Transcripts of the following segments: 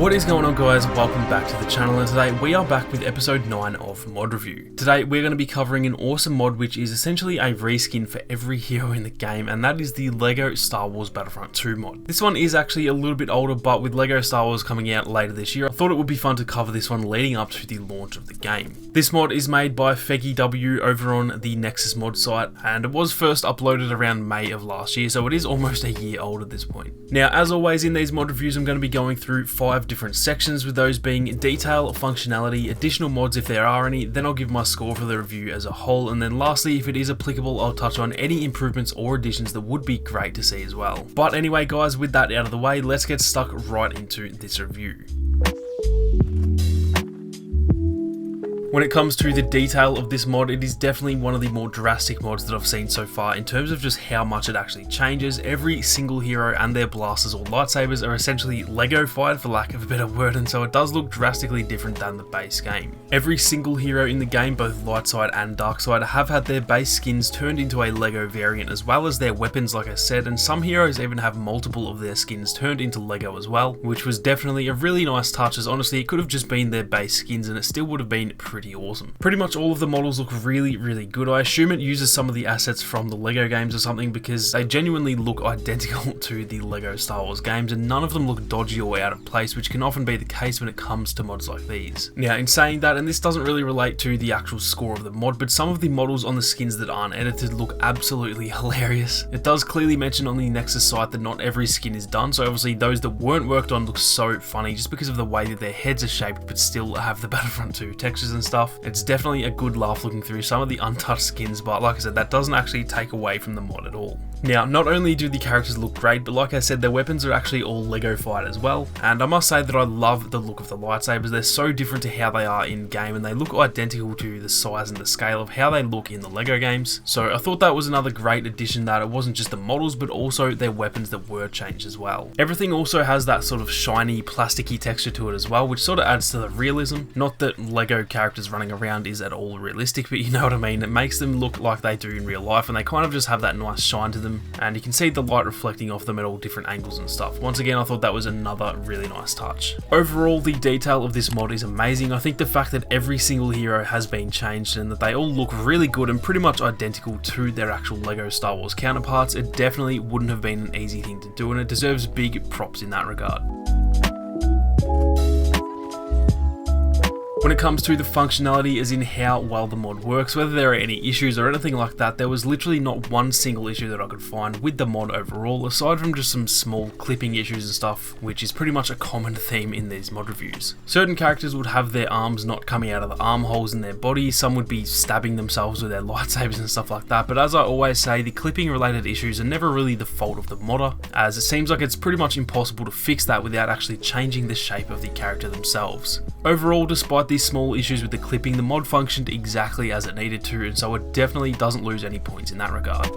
What is going on, guys? Welcome back to the channel, and today we are back with episode 9 of Mod Review. Today we're going to be covering an awesome mod which is essentially a reskin for every hero in the game, and that is the LEGO Star Wars Battlefront 2 mod. This one is actually a little bit older, but with LEGO Star Wars coming out later this year, I thought it would be fun to cover this one leading up to the launch of the game. This mod is made by FegeeW over on the Nexus mod site, and it was first uploaded around May of last year, so it is almost a year old at this point. Now, as always in these mod reviews, I'm going to be going through 5 different sections, with those being detail, functionality, additional mods if there are any, then I'll give my score for the review as a whole, and then lastly, if it is applicable, I'll touch on any improvements or additions that would be great to see as well. But anyway guys, with that out of the way, let's get stuck right into this review. When it comes to the detail of this mod, it is definitely one of the more drastic mods that I've seen so far in terms of just how much it actually changes. Every single hero and their blasters or lightsabers are essentially Lego-fied, for lack of a better word, and so it does look drastically different than the base game. Every single hero in the game, both light side and dark side, have had their base skins turned into a Lego variant, as well as their weapons, like I said, and some heroes even have multiple of their skins turned into Lego as well, which was definitely a really nice touch, as honestly it could have just been their base skins and it still would have been pretty awesome. Pretty much all of the models look really good. I assume it uses some of the assets from the LEGO games or something, because they genuinely look identical to the LEGO Star Wars games, and none of them look dodgy or out of place, which can often be the case when it comes to mods like these. Now, in saying that, and this doesn't really relate to the actual score of the mod, but some of the models on the skins that aren't edited look absolutely hilarious. It does clearly mention on the Nexus site that not every skin is done, so obviously those that weren't worked on look so funny just because of the way that their heads are shaped but still have the Battlefront 2 textures and stuff. It's definitely a good laugh looking through some of the untouched skins, but like I said, that doesn't actually take away from the mod at all. Now, not only do the characters look great, but like I said, their weapons are actually all Lego-fied as well, and I must say that I love the look of the lightsabers. They're so different to how they are in game, and they look identical to the size and the scale of how they look in the LEGO games. So I thought that was another great addition, that it wasn't just the models, but also their weapons that were changed as well. Everything also has that sort of shiny, plasticky texture to it as well, which sort of adds to the realism. Not that LEGO characters running around is at all realistic, but you know what I mean. It makes them look like they do in real life, and they kind of just have that nice shine to them, and you can see the light reflecting off them at all different angles and stuff. Once again, I thought that was another really nice touch. Overall, the detail of this mod is amazing. I think the fact that every single hero has been changed and that they all look really good and pretty much identical to their actual LEGO Star Wars counterparts, it definitely wouldn't have been an easy thing to do, and it deserves big props in that regard. When it comes to the functionality, as in how well the mod works, whether there are any issues or anything like that, there was literally not one single issue that I could find with the mod overall, aside from just some small clipping issues and stuff, which is pretty much a common theme in these mod reviews. Certain characters would have their arms not coming out of the armholes in their body, some would be stabbing themselves with their lightsabers and stuff like that, but as I always say, the clipping related issues are never really the fault of the modder, as it seems like it's pretty much impossible to fix that without actually changing the shape of the character themselves. Overall, despite these small issues with the clipping, the mod functioned exactly as it needed to, and so it definitely doesn't lose any points in that regard.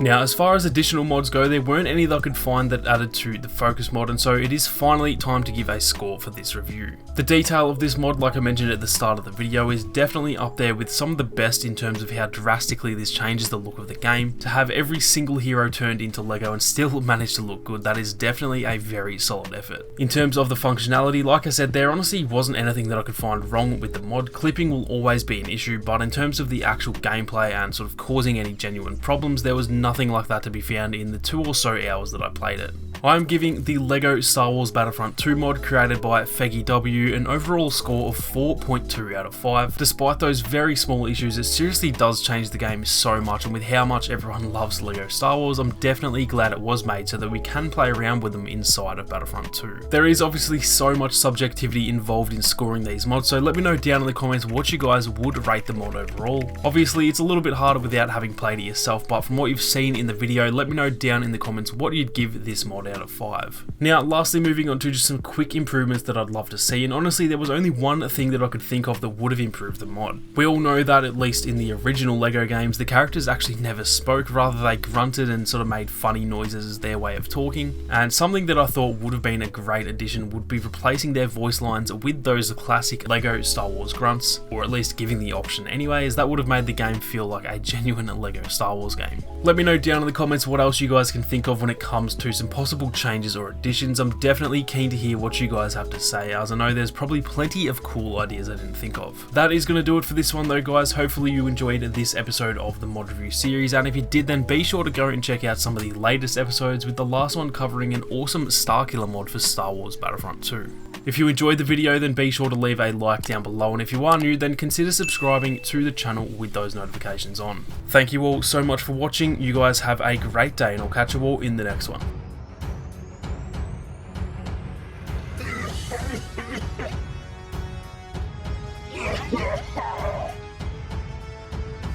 Now, as far as additional mods go, there weren't any that I could find that added to the focus mod, and so it is finally time to give a score for this review. The detail of this mod, like I mentioned at the start of the video, is definitely up there with some of the best in terms of how drastically this changes the look of the game. To have every single hero turned into Lego and still manage to look good, that is definitely a very solid effort. In terms of the functionality, like I said, there honestly wasn't anything that I could find wrong with the mod. Clipping will always be an issue, but in terms of the actual gameplay and sort of causing any genuine problems, there was nothing like that to be found in the 2 or so hours that I played it. I am giving the LEGO Star Wars Battlefront 2 mod, created by FegeeW, an overall score of 4.2 out of 5. Despite those very small issues, it seriously does change the game so much, and with how much everyone loves LEGO Star Wars, I'm definitely glad it was made so that we can play around with them inside of Battlefront 2. There is obviously so much subjectivity involved in scoring these mods, so let me know down in the comments what you guys would rate the mod overall. Obviously, it's a little bit harder without having played it yourself, but from what you've seen in the video, let me know down in the comments what you'd give this mod out of 5. Now, lastly, moving on to just some quick improvements that I'd love to see, and honestly there was only one thing that I could think of that would have improved the mod. We all know that, at least in the original LEGO games, the characters actually never spoke, rather they grunted and sort of made funny noises as their way of talking, and something that I thought would have been a great addition would be replacing their voice lines with those classic LEGO Star Wars grunts, or at least giving the option anyway, as that would have made the game feel like a genuine LEGO Star Wars game. Let me know know down in the comments what else you guys can think of when it comes to some possible changes or additions. I'm definitely keen to hear what you guys have to say, as I know there's probably plenty of cool ideas I didn't think of. That is going to do it for this one though, guys. Hopefully you enjoyed this episode of the mod review series, and if you did, then be sure to go and check out some of the latest episodes, with the last one covering an awesome Starkiller mod for Star Wars Battlefront 2. If you enjoyed the video, then be sure to leave a like down below, and if you are new, then consider subscribing to the channel with those notifications on. Thank you all so much for watching. You guys have a great day, and I'll catch you all in the next one.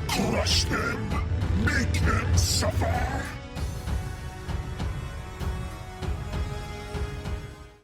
Crush them! Make them suffer!